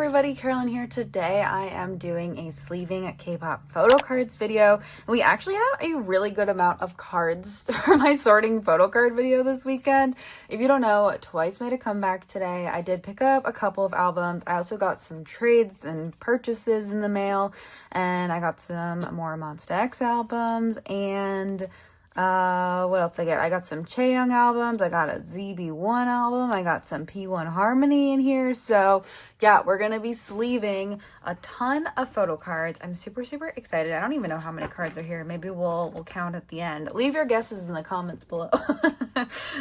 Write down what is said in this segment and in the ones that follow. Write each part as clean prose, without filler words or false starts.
everybody, Carolyn here. Today I am doing a sleeving Kpop Photocards video. We actually have a really good amount of cards for my sorting photo card video this weekend. If you don't know, Twice made a comeback today. I did pick up a couple of albums. I also got some trades and purchases in the mail, and I got some more Monsta X albums, and what else I get? I got some Chaeyoung albums. I got a ZB1 album. I got some P1Harmony in here. So yeah, we're going to be sleeving a ton of photo cards. I'm super excited. I don't even know how many cards are here. Maybe we'll count at the end. Leave your guesses in the comments below.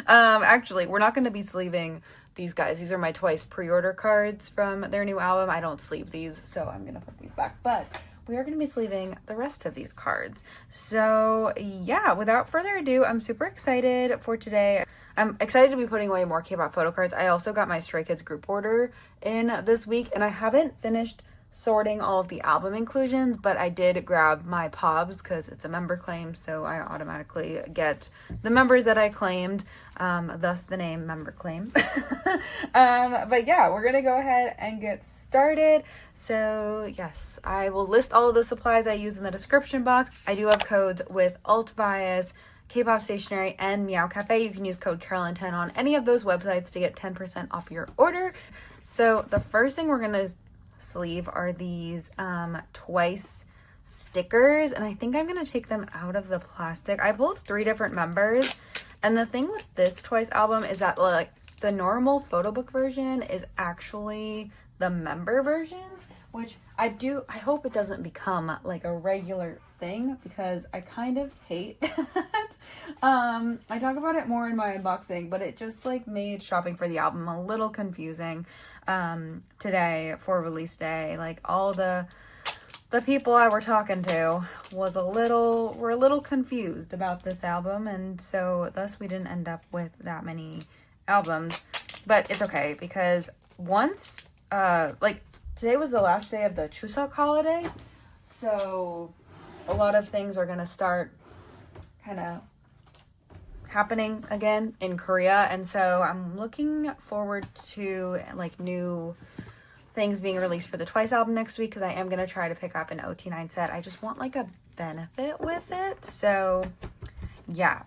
Actually, we're not going to be sleeving these guys. These are my Twice pre-order cards from their new album. I don't sleeve these, so I'm going to put these back. But we are going to be sleeving the rest of these cards. So yeah, without further ado, I'm super excited for today. I'm excited to be putting away more Kpop photo cards. I also got my Stray Kids group order in this week, and I haven't finished sorting all of the album inclusions, but I did grab my POBs because it's a member claim, so I automatically get the members that I claimed, thus the name member claim. But yeah, we're gonna go ahead and get started. So yes, I will list all of the supplies I use in the description box. I do have codes with Alt Bias, Kpop Stationery, and Meow Cafe. You can use code Carolyn10 on any of those websites to get 10% off your order. So the first thing we're gonna sleeve are these Twice stickers, and I think I'm gonna take them out of the plastic. I pulled 3 different members, and the thing with this Twice album is that like the normal photo book version is actually the member versions, which I hope it doesn't become like a regular thing because I kind of hate that. I talk about it more in my unboxing, but it just like made shopping for the album a little confusing today for release day. Like all the people I were talking to were a little confused about this album, and so thus we didn't end up with that many albums. But it's okay because once like today was the last day of the Chuseok holiday, so a lot of things are gonna start kind of happening again in Korea, and so I'm looking forward to like new things being released for the Twice album next week, because I am gonna try to pick up an OT9 set. I just want like a benefit with it. So yeah,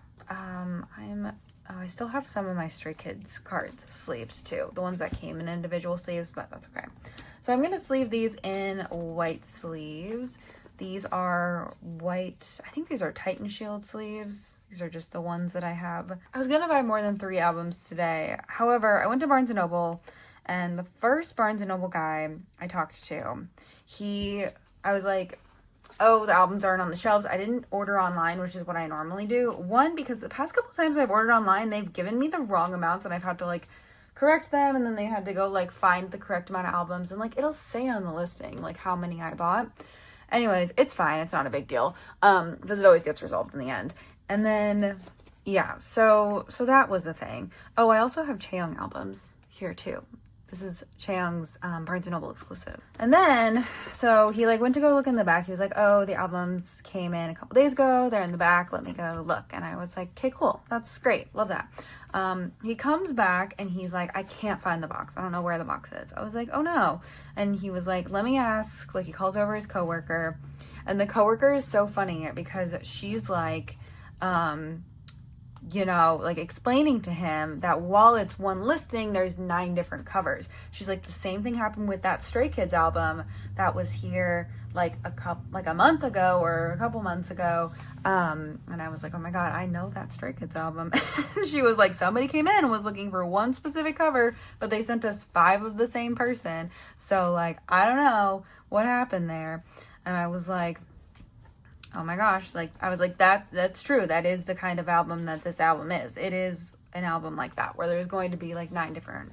I still have some of my Stray Kids cards sleeved too, the ones that came in individual sleeves, but that's okay. So I'm gonna sleeve these in white sleeves. These are white, I think these are Titan Shield sleeves. These are just the ones that I have. I was gonna buy more than 3 albums today. However, I went to Barnes & Noble, and the first Barnes & Noble guy I talked to, I was like, oh, the albums aren't on the shelves. I didn't order online, which is what I normally do. One, because the past couple times I've ordered online, they've given me the wrong amounts, and I've had to like correct them, and then they had to go like find the correct amount of albums, and like it'll say on the listing like how many I bought. Anyways, it's fine. It's not a big deal because it always gets resolved in the end. And then, yeah, so that was the thing. Oh, I also have Chaeyoung albums here too. This is Chaeyoung's Barnes & Noble exclusive. And then, so he like went to go look in the back. He was like, oh, the albums came in a couple days ago. They're in the back. Let me go look. And I was like, okay, cool. That's great. Love that. He comes back and he's like, I can't find the box. I don't know where the box is. I was like, oh no. And he was like, let me ask. Like he calls over his coworker, and the coworker is so funny because she's like, you know, like explaining to him that while it's one listing, there's 9 different covers. She's like, the same thing happened with that Stray Kids album that was here like a month ago or a couple months ago. And I was like, oh my God, I know that Stray Kids album. She was like, somebody came in and was looking for one specific cover, but they sent us 5 of the same person. So like, I don't know what happened there. And I was like, oh my gosh, like I was like, that's true. That is the kind of album that this album is. It is an album like that, where there's going to be like 9 different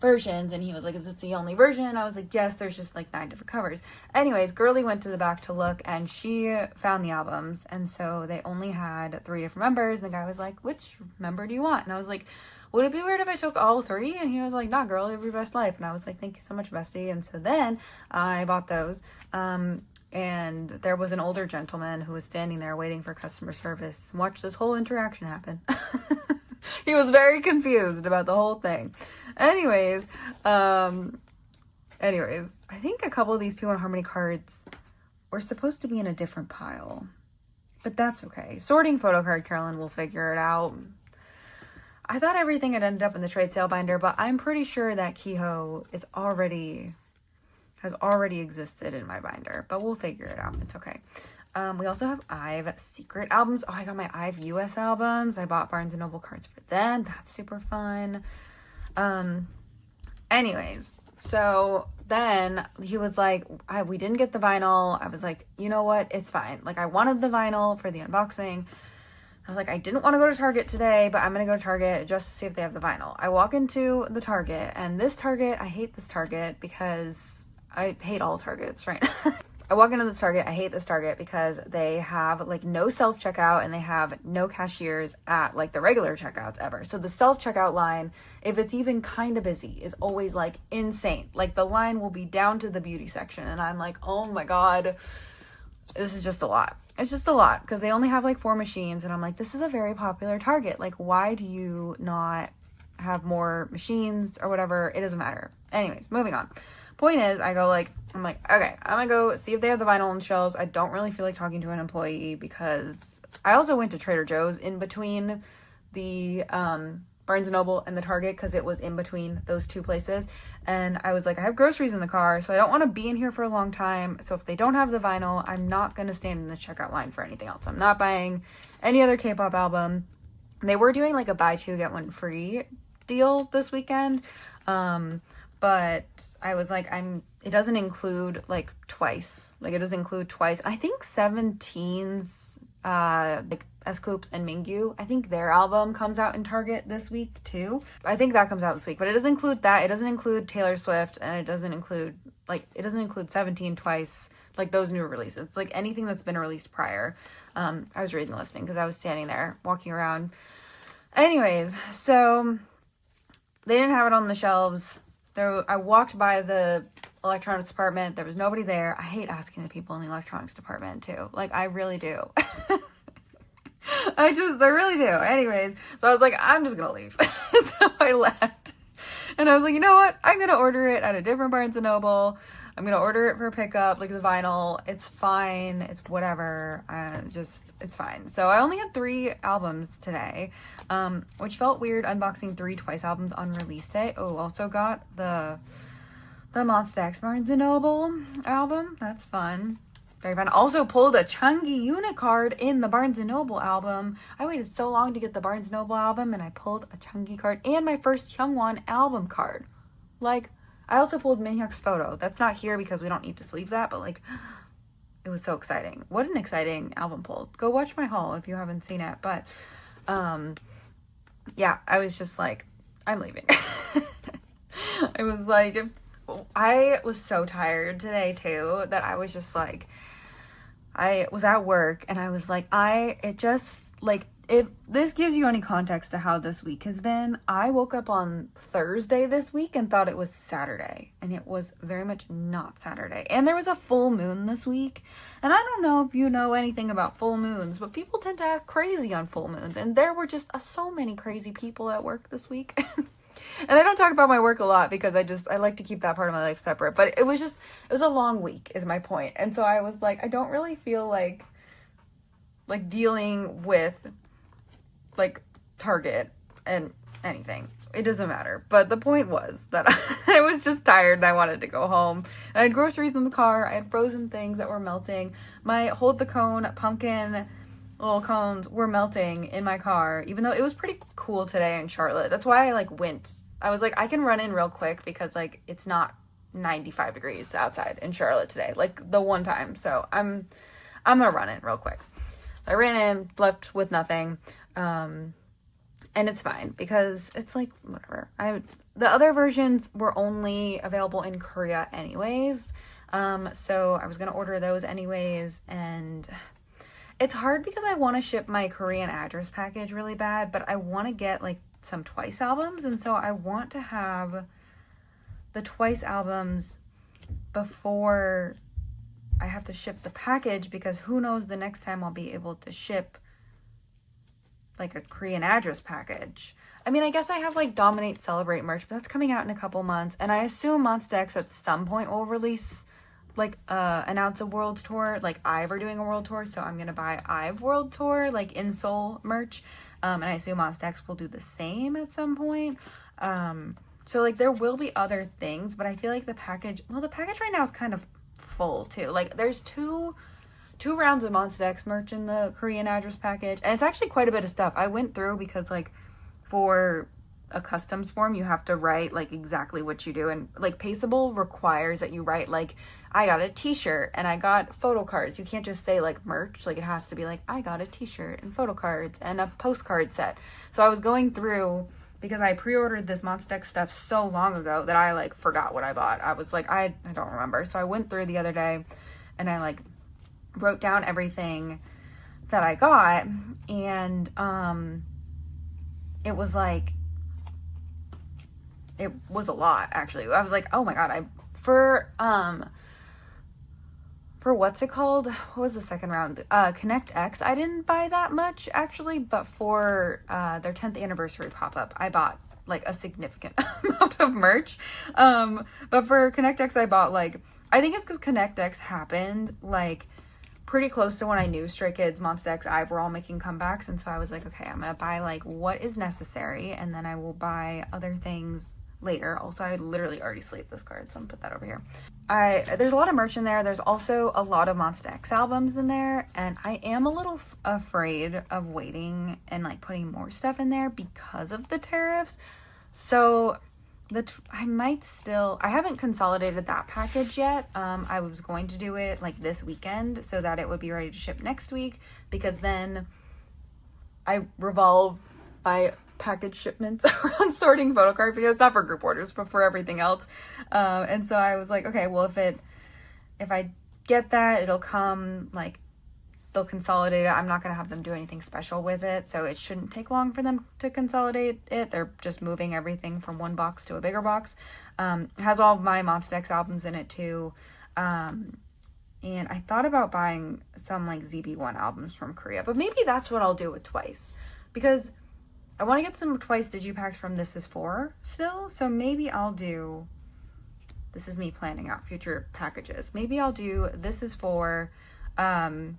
versions. And he was like, is this the only version? I was like, yes, there's just like 9 different covers. Anyways, girly went to the back to look, and she found the albums, and so they only had 3 different members. And the guy was like, which member do you want? And I was like, would it be weird if I took all 3? And he was like, nah, girl, live your best life. And I was like, thank you so much, bestie. And so then I bought those. And there was an older gentleman who was standing there waiting for customer service. Watch this whole interaction happen. He was very confused about the whole thing. Anyways, Anyways, I think a couple of these P1Harmony cards were supposed to be in a different pile, but that's okay. Sorting photo card, Carolyn will figure it out. I thought everything had ended up in the trade sale binder, but I'm pretty sure that Kehoe has already existed in my binder, but we'll figure it out. It's okay. We also have IVE secret albums. Oh, I got my IVE US albums. I bought Barnes & Noble cards for them. That's super fun. Anyways, so then he was like, we didn't get the vinyl. I was like, you know what? It's fine. Like, I wanted the vinyl for the unboxing. I was like, I didn't want to go to Target today, but I'm going to go to Target just to see if they have the vinyl. I walk into the Target, and this Target, I hate this Target because I hate all Targets right now. I walk into this Target, I hate this Target because they have like no self-checkout and they have no cashiers at like the regular checkouts ever. So the self-checkout line, if it's even kind of busy, is always like insane. Like the line will be down to the beauty section and I'm like, oh my God, this is just a lot. It's just a lot because they only have like 4 machines and I'm like, this is a very popular Target. Like, why do you not have more machines or whatever? It doesn't matter. Anyways, moving on. Point is, I'm like, okay, I'm gonna go see if they have the vinyl on the shelves. I don't really feel like talking to an employee because I also went to Trader Joe's in between the Barnes & Noble and the Target because it was in between those two places. And I was like, I have groceries in the car, so I don't want to be in here for a long time. So if they don't have the vinyl, I'm not going to stand in the checkout line for anything else. I'm not buying any other K-pop album. They were doing like a buy 2, get 1 free deal this weekend. But I was like, it doesn't include like twice. Like it doesn't include twice. I think 17's, like S-Coups and Mingyu, I think their album comes out in Target this week too. I think that comes out this week, but it doesn't include that. It doesn't include Taylor Swift and it doesn't include 17 twice, like those new releases. It's like anything that's been released prior. I was reading the listing because I was standing there walking around. Anyways, so they didn't have it on the shelves. I walked by the electronics department. There was nobody there. I hate asking the people in the electronics department too. Like, I really do. I really do. Anyways, so I was like, I'm just going to leave. So I left. And I was like, you know what? I'm going to order it at a different Barnes & Noble. I'm going to order it for pickup, like the vinyl. It's fine. It's whatever. It's fine. So I only had 3 albums today, which felt weird unboxing 3 Twice albums on release day. Oh, also got the Monsta X Barnes & Noble album. That's fun. Very fun. Also pulled a Chungi unit card in the Barnes & Noble album. I waited so long to get the Barnes & Noble album and I pulled a Chungi card and my first Hyungwon album card. Like, I also pulled Minhyuk's photo. That's not here because we don't need to sleeve that, but like, it was so exciting. What an exciting album pull. Go watch my haul if you haven't seen it. But, yeah, I was just like, I'm leaving. I was so tired today too, that I was just like, I was at work and I was like, if this gives you any context to how this week has been, I woke up on Thursday this week and thought it was Saturday, and it was very much not Saturday. And there was a full moon this week, and I don't know if you know anything about full moons, but people tend to act crazy on full moons, and there were just so many crazy people at work this week. And I don't talk about my work a lot because I like to keep that part of my life separate, but it was a long week is my point. And so I was like, I don't really feel like dealing with like Target and anything. It doesn't matter. But the point was that I was just tired and I wanted to go home. I had groceries in the car. I had frozen things that were melting. My hold the cone pumpkin little cones were melting in my car, even though it was pretty cool today in Charlotte. That's why I went. I was like, I can run in real quick because it's not 95 degrees outside in Charlotte today, like the one time. So I'm gonna run in real quick. I ran in, left with nothing. And it's fine because it's like, whatever. The other versions were only available in Korea anyways. So I was going to order those anyways. And it's hard because I want to ship my Korean address package really bad, but I want to get some Twice albums. And so I want to have the Twice albums before I have to ship the package, because who knows the next time I'll be able to ship like a Korean address package. I mean, I guess I have like Dominate Celebrate merch, but that's coming out in a couple months. And I assume Monsta X at some point will release like announce a world tour. Like IVE are doing a world tour, so I'm gonna buy IVE world tour like in Seoul merch. And I assume Monsta X will do the same at some point. So like there will be other things, but I feel like the package right now is kind of full too. Like there's two rounds of Monsta X merch in the Korean address package, and it's actually quite a bit of stuff. I went through because like for a customs form you have to write like exactly what you do, and like Paceable requires that you write like I got a t-shirt and I got photo cards. You can't just say like merch, like it has to be like I got a t-shirt and photo cards and a postcard set. So I was going through, because I pre-ordered this Monsta X stuff so long ago that I like forgot what I bought. I was like, I don't remember. So I went through the other day and I like wrote down everything that I got, and it was like, it was a lot actually. I was like, oh my god, for what's it called? What was the second round? Connect X, I didn't buy that much actually, but for their 10th anniversary pop-up, I bought like a significant amount of merch. But for Connect X, I bought like, I think it's because Connect X happened like pretty close to when I knew Stray Kids, Monsta X, IVE were all making comebacks, and so I was like, okay, I'm gonna buy like what is necessary, and then I will buy other things later. Also, I literally already sleeved this card, so I'm gonna put that over here. There's a lot of merch in there. There's also a lot of Monsta X albums in there, and I am a little afraid of waiting and like putting more stuff in there because of the tariffs. So I haven't consolidated that package yet. I was going to do it like this weekend so that it would be ready to ship next week, because then I revolve my package shipments around sorting photo card videos, not for group orders, but for everything else. And so I was like, okay, well, if I get that, it'll come, like, they'll consolidate it. I'm not going to have them do anything special with it, so it shouldn't take long for them to consolidate it. They're just moving everything from one box to a bigger box. It has all of my Monsta X albums in it too. And I thought about buying some like ZB1 albums from Korea, but maybe that's what I'll do with Twice, because I want to get some Twice digipacks from This Is For still. So maybe I'll do, this is me planning out future packages. Maybe I'll do This Is For, The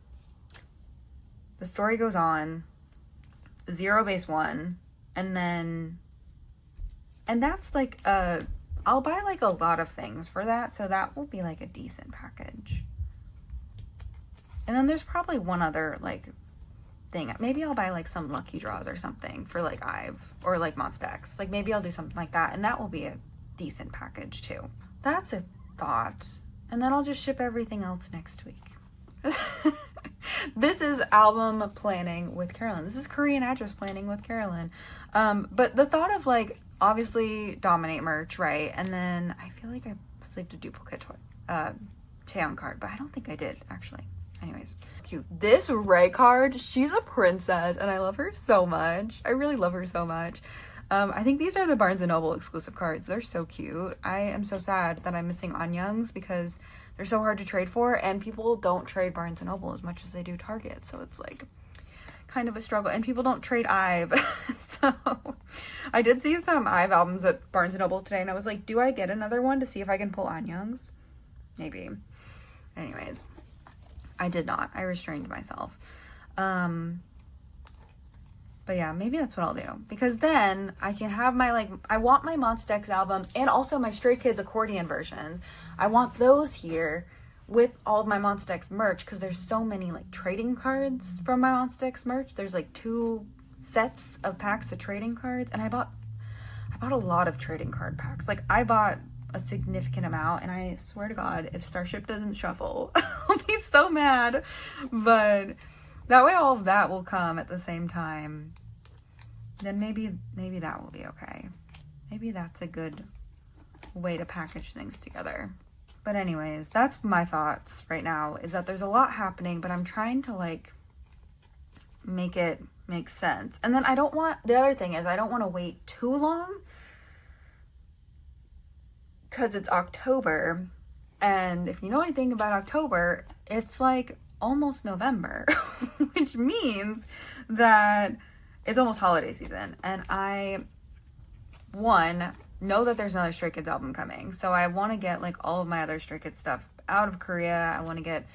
Story Goes On, Zero Base 1, and that's like I'll buy like a lot of things for that, so that will be like a decent package. And then there's probably one other like thing. Maybe I'll buy like some lucky draws or something for like IVE or like Monsta X. Like maybe I'll do something like that, and that will be a decent package too. That's a thought. And then I'll just ship everything else next week. This is album planning with Carolyn. This is Korean address planning with Carolyn. But the thought of like, obviously Dominate merch, right? And then I feel like I sleeved a duplicate Chaeyoung card, but I don't think I did actually. Anyways, cute. This Ray card, she's a princess and I love her so much. I really love her so much. I think these are the Barnes & Noble exclusive cards. They're so cute. I am so sad that I'm missing Anyoung's because they're so hard to trade for, and people don't trade Barnes & Noble as much as they do Target. So it's like kind of a struggle, and people don't trade IVE. So I did see some IVE albums at Barnes & Noble today, and I was like, do I get another one to see if I can pull Anyoung's? Maybe. Anyways, I did not. I restrained myself. But yeah, maybe that's what I'll do, because then I can have my, like, I want my Monsta X albums and also my Stray Kids accordion versions. I want those here with all of my Monsta X merch, because there's so many like trading cards from my Monsta X merch. There's like 2 sets of packs of trading cards, and I bought a lot of trading card packs. Like I bought a significant amount, and I swear to God, if Starship doesn't shuffle, I'll be so mad. But that way all of that will come at the same time. Then maybe that will be okay. Maybe that's a good way to package things together. But anyways, that's my thoughts right now, is that there's a lot happening, but I'm trying to like make it make sense. And then the other thing is I don't want to wait too long, because it's October. And if you know anything about October, it's like almost November, which means that it's almost holiday season, and I, one, know that there's another Stray Kids album coming, so I want to get like all of my other Stray Kids stuff out of Korea. I want to get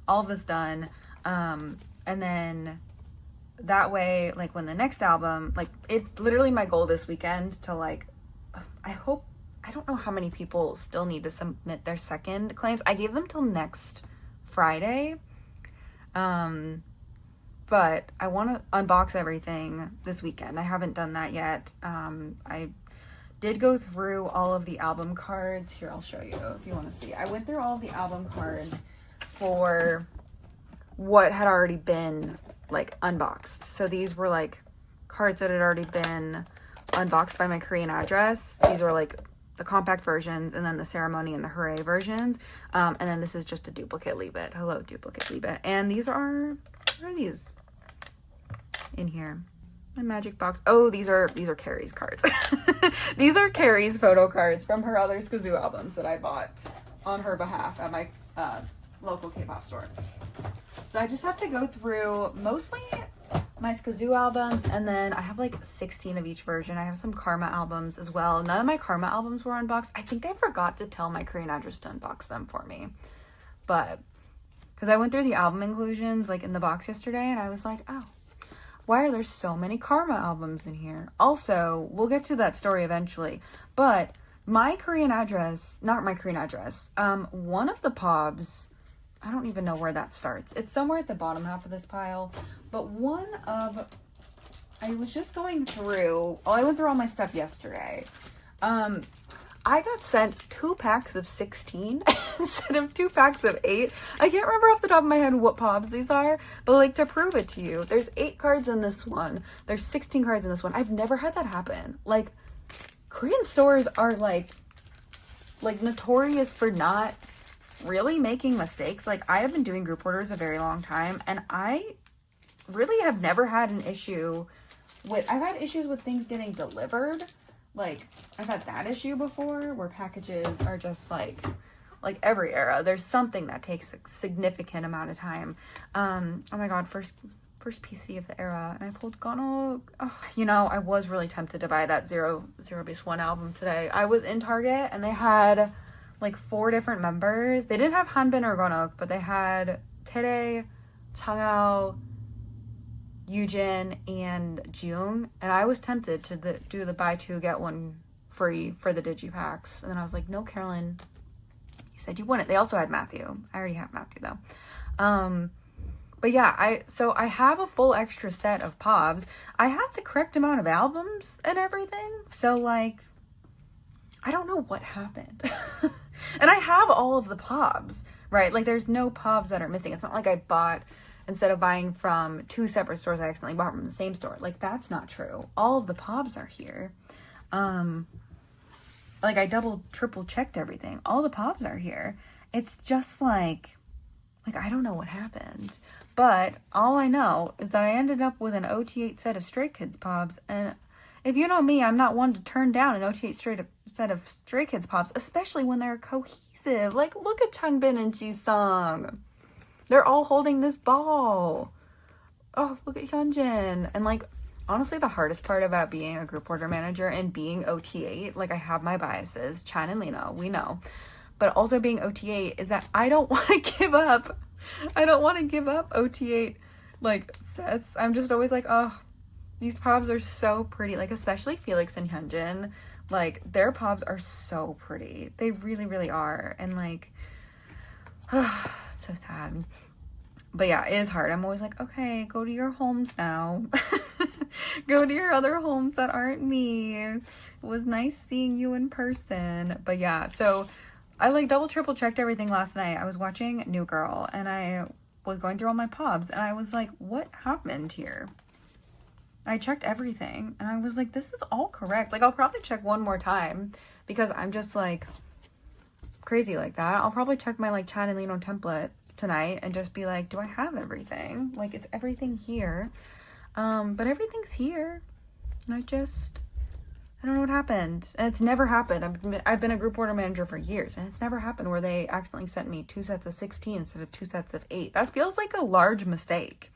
all of this done, and then that way, like when the next album, like it's literally my goal this weekend to like, I don't know how many people still need to submit their second claims. I gave them till next Friday, but I want to unbox everything this weekend. I haven't done that yet. I did go through all of the album cards. Here, I'll show you if you want to see. I went through all of the album cards for what had already been like unboxed. So these were like cards that had already been unboxed by my Korean address. These are like the compact versions, and then the ceremony and the hooray versions. And then this is just a duplicate Leave It. Hello, duplicate Leave It. And these are, what are these in here? My magic box. Oh, these are Carrie's cards. These are Carrie's photo cards from her other Skazoo albums that I bought on her behalf at my local K-pop store. So I just have to go through mostly my Skazoo albums, and then I have like 16 of each version. I have some Karma albums as well. None of my Karma albums were unboxed. I think I forgot to tell my Korean address to unbox them for me, but because I went through the album inclusions like in the box yesterday, and I was like, oh, why are there so many Karma albums in here? Also, we'll get to that story eventually, but my Korean address, not my Korean address, one of the POBs, I don't even know where that starts. It's somewhere at the bottom half of this pile. But I was just going through, I went through all my stuff yesterday. I got sent 2 packs of 16 instead of 2 packs of 8. I can't remember off the top of my head what POBs these are, but like to prove it to you, there's 8 cards in this one. There's 16 cards in this one. I've never had that happen. Like, Korean stores are like notorious for not really making mistakes. Like, I have been doing group orders a very long time, and I really have never had an issue with, I've had issues with things getting delivered. Like, I've had that issue before where packages are just like every era, there's something that takes a significant amount of time. Oh my god, first PC of the era, and I pulled Wonho. Oh, you know, I was really tempted to buy that Zero Base 1 album today. I was in Target, and they had like 4 different members. They didn't have Hanbin or Wonho, but they had Tae, Changao, Yujin, and Jung, and I was tempted to do the buy 2 get 1 free for the digipacks, and then I was like, no, Carolyn, you said you wouldn't. They also had Matthew. I already have Matthew though. But yeah, I have a full extra set of POBs. I have the correct amount of albums and everything, so like, I don't know what happened. And I have all of the POBs, right? Like, there's no POBs that are missing. It's not like I bought, instead of buying from 2 separate stores, I accidentally bought from the same store. Like, that's not true. All of the POBs are here. Like, I triple checked everything. All the POBs are here. It's just like, I don't know what happened. But all I know is that I ended up with an OT8 set of Stray Kids POBs, and if you know me, I'm not one to turn down an OT8 set of Stray Kids POBs, especially when they're cohesive. Like, look at Changbin and Jisung. They're all holding this ball. Oh, look at Hyunjin. And like, honestly, the hardest part about being a group order manager and being OT8, like, I have my biases, Chan and Lino, we know, but also being OT8 is that I don't want to give up. I don't want to give up OT8 like sets. I'm just always like, oh, these POBs are so pretty. Like, especially Felix and Hyunjin, like, their POBs are so pretty. They really, really are. And like, it's so sad. But yeah, it is hard. I'm always like, okay, go to your homes now. Go to your other homes that aren't me. It was nice seeing you in person. But yeah, so I like double, triple checked everything last night. I was watching New Girl, and I was going through all my POBs, and I was like, what happened here? I checked everything, and I was like, this is all correct. Like, I'll probably check one more time because I'm just like crazy like that. I'll probably check my like Chan and Lino template tonight and just be like, do I have everything? Like, is everything here? But everything's here, and I don't know what happened. And it's never happened. I've been a group order manager for years, and it's never happened where they accidentally sent me 2 sets of 16 instead of 2 sets of 8. That feels like a large mistake.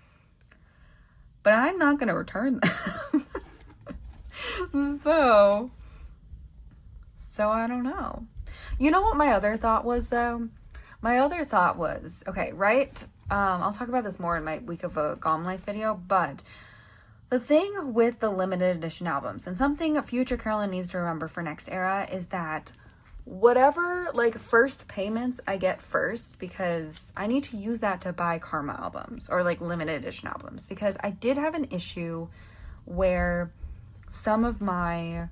but I'm not going to return them. So I don't know. You know what my other thought was, though? My other thought was, okay, right? I'll talk about this more in my Week of a Gom Life video, but the thing with the limited edition albums, and something future Carolyn needs to remember for next era, is that whatever, like, first payments I get first, because I need to use that to buy Karma albums, or, like, limited edition albums, because I did have an issue where some of my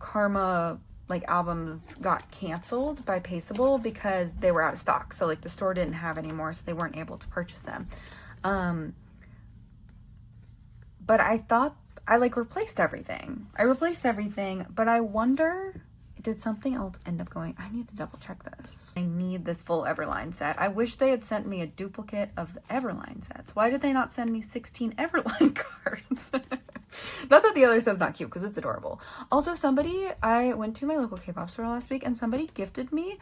Karma, like, albums got canceled by Paceable because they were out of stock. So, like, the store didn't have any more, so they weren't able to purchase them. But I thought I, like, replaced everything. But I wonder, did something else end up going? I need to double check this. I need this full Everline set. I wish they had sent me a duplicate of the Everline sets. Why did they not send me 16 Everline cards? Not that the other set's not cute, because it's adorable. Also, I went to my local K-pop store last week, and somebody gifted me.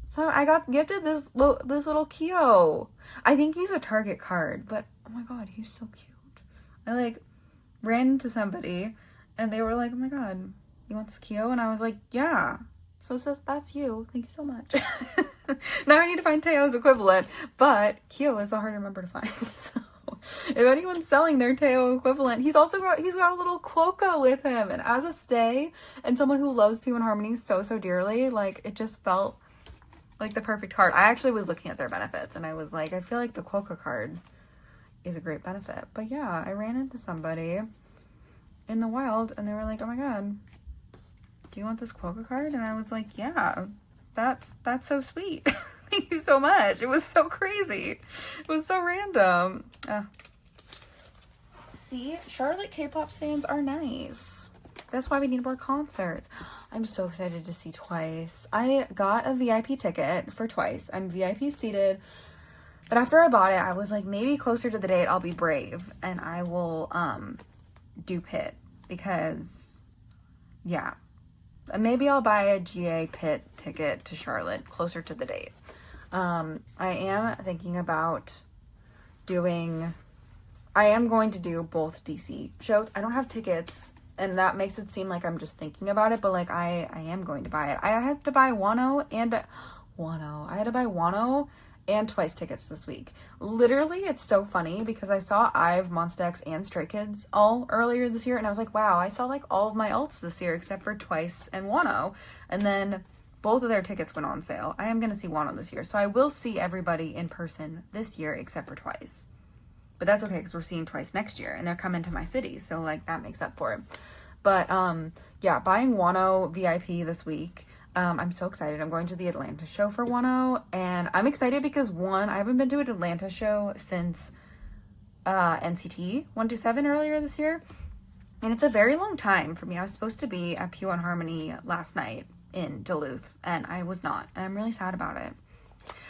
So I got gifted this little Kyo. I think he's a Target card, but oh my god, he's so cute. I, like, ran into somebody, and they were like, oh my god, you want this Kyo? And I was like, yeah. So that's you. Thank you so much. Now I need to find Taeyo's equivalent, but Kyo is so hard to remember to find. So if anyone's selling their Taeyo equivalent, he's got a little Quokka with him. And as a stay, and someone who loves P1Harmony so dearly, like, it just felt like the perfect card. I actually was looking at their benefits, and I was like, I feel like the Quokka card is a great benefit. But yeah, I ran into somebody in the wild, and they were like, oh my god, do you want this Quokka card? And I was like, yeah, that's so sweet. Thank you so much. It was so crazy. It was so random. See, Charlotte K-pop stands are nice. That's why we need more concerts. I'm so excited to see Twice. I got a VIP ticket for Twice. I'm VIP seated. But after I bought it, I was like, maybe closer to the date, I'll be brave and I will do Pit, because, yeah. Maybe I'll buy a GA Pit ticket to Charlotte closer to the date. I am thinking about I am going to do both DC shows. I don't have tickets, and that makes it seem like I'm just thinking about it, but, like, I am going to buy it. I had to buy Wonho and Twice tickets this week. Literally, it's so funny because I saw IVE, Monsta X, and Stray Kids all earlier this year, and I was like, wow, I saw, like, all of my alts this year except for Twice and Wonho, and then both of their tickets went on sale. I am going to see Wonho this year, so I will see everybody in person this year except for Twice. But that's okay, because we're seeing Twice next year, and they're coming to my city, so, like, that makes up for it. But, yeah, buying Wonho VIP this week. I'm so excited. I'm going to the Atlanta show for Wonho, and I'm excited because, one, I haven't been to an Atlanta show since NCT 127 earlier this year, and it's a very long time for me. I was supposed to be at P1Harmony last night in Duluth, and I was not, and I'm really sad about it.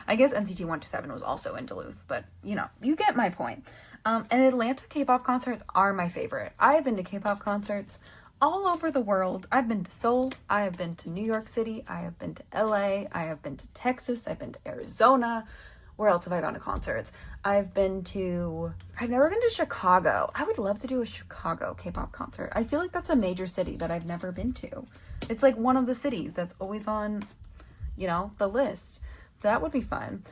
I guess NCT 127 was also in Duluth, but, you know, you get my point. And Atlanta K-pop concerts are my favorite. I have been to K-pop concerts all over the world. I've been to Seoul, I have been to New York City, I have been to LA, I have been to Texas, I've been to Arizona. Where else have I gone to concerts? I've never been to Chicago. I would love to do a Chicago K-pop concert. I feel like that's a major city that I've never been to. It's like one of the cities that's always on, you know, the list. So that would be fun.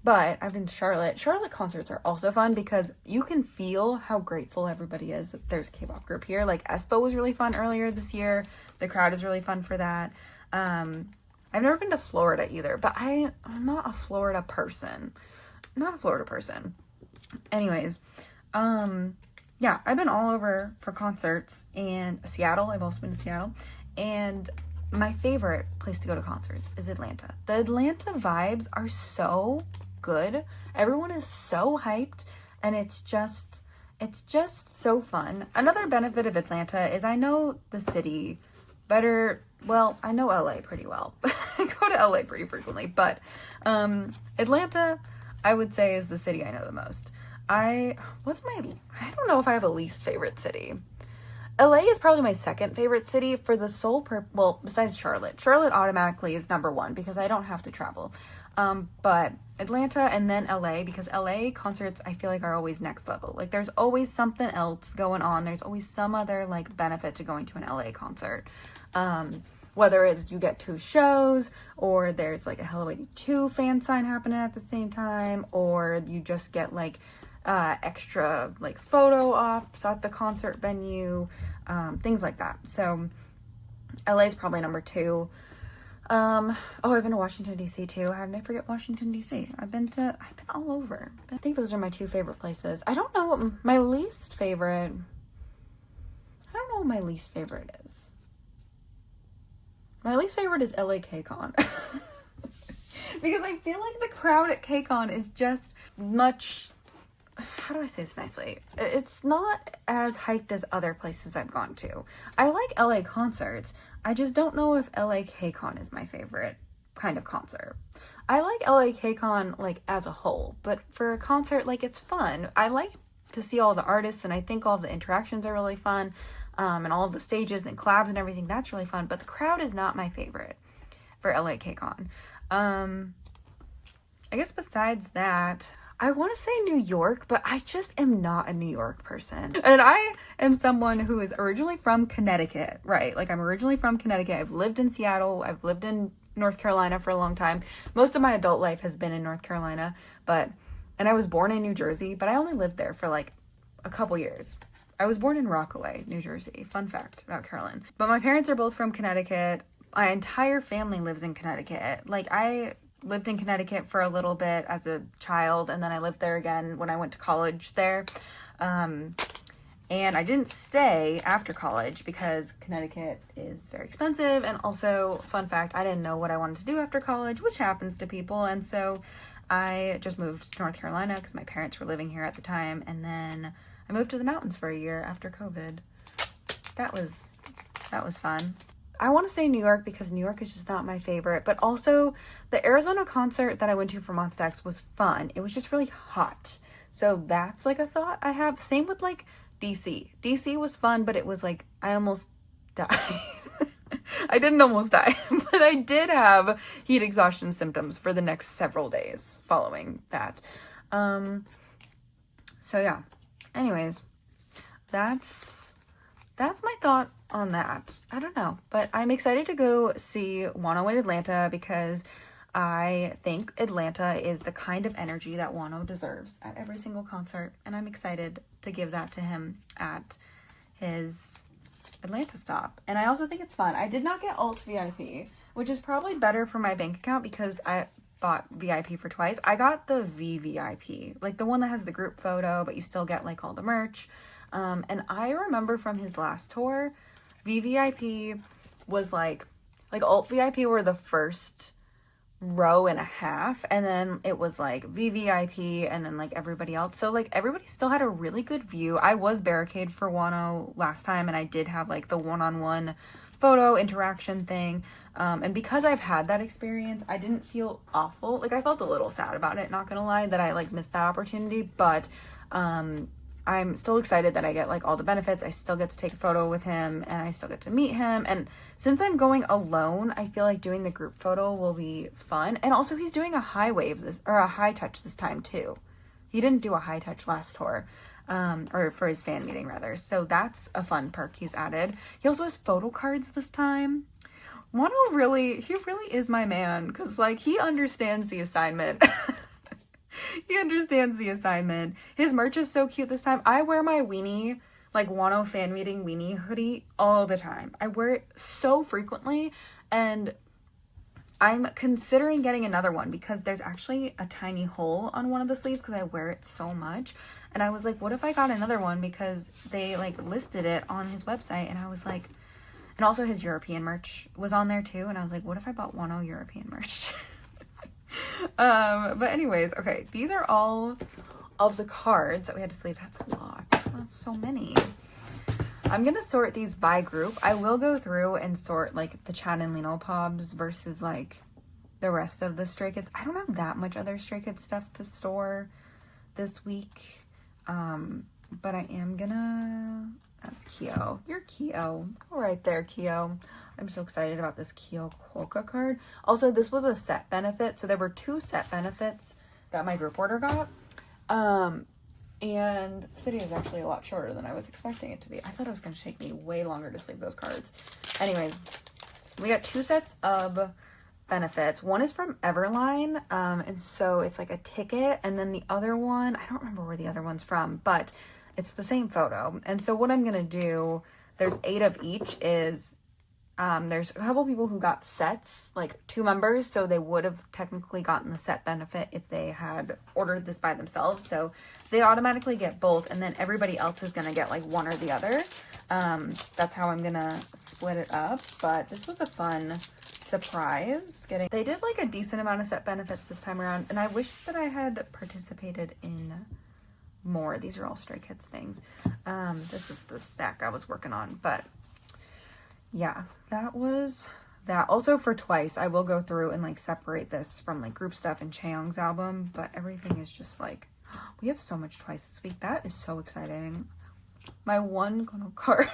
But I've been to Charlotte. Charlotte concerts are also fun because you can feel how grateful everybody is that there's a K-pop group here. Like, Espo was really fun earlier this year. The crowd is really fun for that. I've never been to Florida either, but I'm not a Florida person. Anyways, yeah, I've been all over for concerts, and Seattle. I've also been to Seattle, and my favorite place to go to concerts is Atlanta. The Atlanta vibes are so good. Everyone is so hyped, and it's just so fun. Another benefit of Atlanta is I know the city better. Well, I know LA pretty well. I go to LA pretty frequently, but Atlanta, I would say, is the city I know the most. I don't know if I have a least favorite city. LA is probably my second favorite city for the sole besides Charlotte. Charlotte automatically is number one because I don't have to travel. But Atlanta and then LA, because LA concerts I feel like are always next level. Like there's always something else going on. There's always some other like benefit to going to an LA concert. Whether it's you get 2 shows, or there's like a Hello 82 fan sign happening at the same time, or you just get like extra like photo ops at the concert venue, things like that. So LA is probably number 2. Oh, I've been to Washington DC too. How did I forget Washington DC? I've been all over. I think those are my 2 favorite places. I don't know what my least favorite. I don't know what my least favorite is. My least favorite is LA KCON. Because I feel like the crowd at KCON is just much, how do I say this nicely? It's not as hyped as other places I've gone to. I like LA concerts. I just don't know if LA KCON is my favorite kind of concert. I like LA KCON like as a whole, but for a concert, like it's fun. I like to see all the artists, and I think all the interactions are really fun. And all of the stages and collabs and everything, that's really fun. But the crowd is not my favorite for LA KCON. I guess besides that, I want to say New York, but I just am not a New York person. And I am someone who is originally from Connecticut, right? Like I'm originally from Connecticut. I've lived in Seattle. I've lived in North Carolina for a long time. Most of my adult life has been in North Carolina, and I was born in New Jersey, but I only lived there for like a couple years. I was born in Rockaway, New Jersey. Fun fact about Carolyn. But my parents are both from Connecticut. My entire family lives in Connecticut. Like I lived in Connecticut for a little bit as a child, and then I lived there again when I went to college there. And I didn't stay after college because Connecticut is very expensive. And also, fun fact, I didn't know what I wanted to do after college, which happens to people. And so I just moved to North Carolina because my parents were living here at the time. And then I moved to the mountains for a year after COVID. That was fun. I want to say New York because New York is just not my favorite, but also the Arizona concert that I went to for Monsta X was fun. It was just really hot. So that's like a thought I have. Same with like DC. DC was fun, but it was like, I almost died. I didn't almost die, but I did have heat exhaustion symptoms for the next several days following that. So yeah. Anyways, that's my thought on that. I don't know, but I'm excited to go see Wonho in Atlanta because I think Atlanta is the kind of energy that Wonho deserves at every single concert, and I'm excited to give that to him at his Atlanta stop. And I also think it's fun. I did not get Alt VIP, which is probably better for my bank account because I bought VIP for twice. I got the VVIP, like the one that has the group photo, but you still get like all the merch. And I remember from his last tour, VVIP was like Alt VIP were the first row and a half, and then it was like VVIP and then like everybody else. So like everybody still had a really good view. I was barricade for Wonho last time, and I did have like the one-on-one photo interaction thing. And because I've had that experience, I didn't feel awful. Like I felt a little sad about it, not gonna lie, that I like missed that opportunity, but I'm still excited that I get like all the benefits. I still get to take a photo with him, and I still get to meet him. And since I'm going alone, I feel like doing the group photo will be fun. And also he's doing a high wave or a high touch this time too. He didn't do a high touch last tour. Or for his fan meeting rather. So that's a fun perk he's added. He also has photo cards this time. Wonho really is my man, because like he understands the assignment. He understands the assignment. His merch is so cute this time. I wear my weenie, like Wonho fan meeting weenie hoodie all the time. I wear it so frequently, and I'm considering getting another one because there's actually a tiny hole on one of the sleeves because I wear it so much. And I was like, what if I got another one, because they like listed it on his website, and I was like, and also his European merch was on there too, and I was like, what if I bought Wonho European merch? But anyways, okay, these are all of the cards that we had to sleeve. That's a lot. That's so many. I'm gonna sort these by group. I will go through and sort like the Chad and Lino Pobs versus like the rest of the Stray Kids. I don't have that much other Stray Kids stuff to store this week. But I am gonna, That's Kyo. You're Kyo. Go right there, Kyo. I'm so excited about this Kyo Quokka card. Also, this was a set benefit. So there were 2 set benefits that my group order got. And this video is actually a lot shorter than I was expecting it to be. I thought it was going to take me way longer to sleeve those cards. Anyways, we got 2 sets of benefits. One is from Everline, and so it's like a ticket, and then the other one, I don't remember where the other one's from, but it's the same photo. And so what I'm gonna do, there's 8 of each, is there's a couple people who got sets, like 2 members, so they would have technically gotten the set benefit if they had ordered this by themselves. So they automatically get both, and then everybody else is gonna get like one or the other. That's how I'm gonna split it up. But this was a fun surprise. They did like a decent amount of set benefits this time around, and I wish that I had participated in more. These are all Stray Kids things. This is the stack I was working on, but yeah, that was that. Also for Twice, I will go through and like separate this from like group stuff and Chaeyoung's album, but everything is just like, we have so much Twice this week. That is so exciting. My one Wonho card.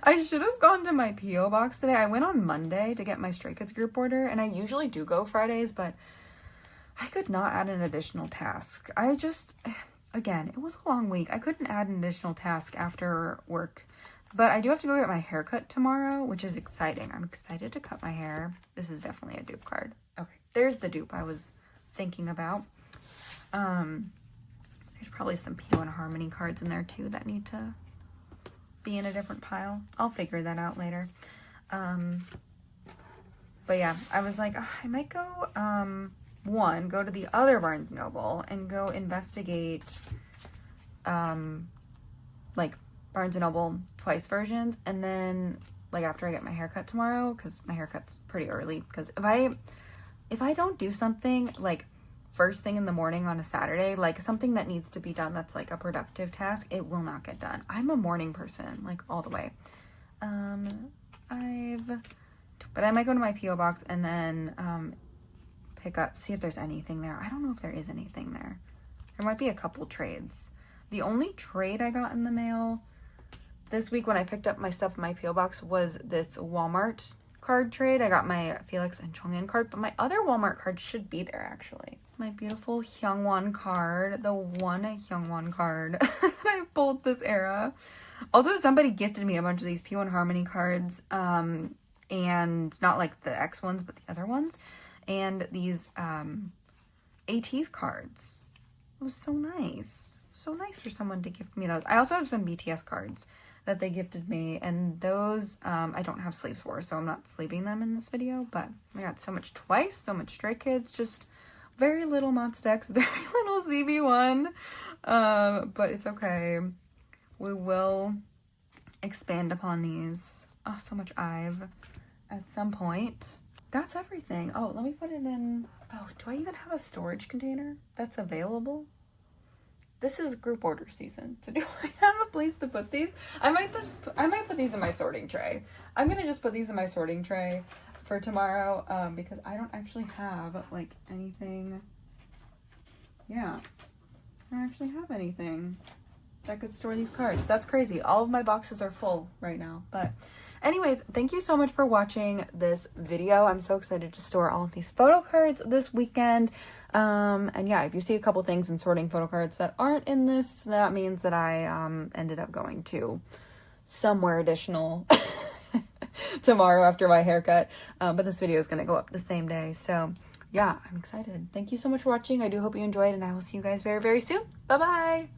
I should have gone to my P.O. box today. I went on Monday to get my Stray Kids group order, and I usually do go Fridays, but I could not add an additional task. Again, it was a long week. I couldn't add an additional task after work, but I do have to go get my hair cut tomorrow, which is exciting. I'm excited to cut my hair. This is definitely a dupe card. Okay, there's the dupe I was thinking about. There's probably some P1Harmony cards in there too that need to be in a different pile. I'll figure that out later. But yeah, I was like, I might go, go to the other Barnes Noble and go investigate, like Barnes Noble Twice versions. And then like after I get my haircut tomorrow, cause my haircut's pretty early. Cause if I don't do something like first thing in the morning on a Saturday, like something that needs to be done that's like a productive task, it will not get done. I'm a morning person, like all the way. But I might go to my P.O. box and then see if there's anything there. I don't know if there is anything there. There might be a couple trades. The only trade I got in the mail this week when I picked up my stuff in my P.O. box was this Walmart card trade. I got my Felix and Chonghyun card, but my other Walmart card should be there actually. My beautiful Hyungwon card, the one Hyungwon card that I pulled this era. Also, somebody gifted me a bunch of these P1Harmony cards, and not like the X ones, but the other ones, and these ATEEZ cards. It was so nice. So nice for someone to gift me those. I also have some BTS cards that they gifted me, and those I don't have sleeves for, so I'm not sleeving them in this video, but I got so much Twice, so much Stray Kids, just very little Monsta, very little ZB1, but it's okay. We will expand upon these. Oh, so much IVE at some point. That's everything. Oh, let me put it in. Oh, do I even have a storage container that's available? This is group order season, so do I have a place to put these? I might put these in my sorting tray. I'm gonna just put these in my sorting tray for tomorrow, because I don't actually have like anything. Yeah, I don't actually have anything that could store these cards. That's crazy. All of my boxes are full right now. But anyways, thank you so much for watching this video. I'm so excited to store all of these photo cards this weekend. And yeah, if you see a couple things in sorting photo cards that aren't in this, that means that I ended up going to somewhere additional tomorrow after my haircut. But this video is going to go up the same day. So yeah, I'm excited. Thank you so much for watching. I do hope you enjoyed, and I will see you guys very, very soon. Bye-bye.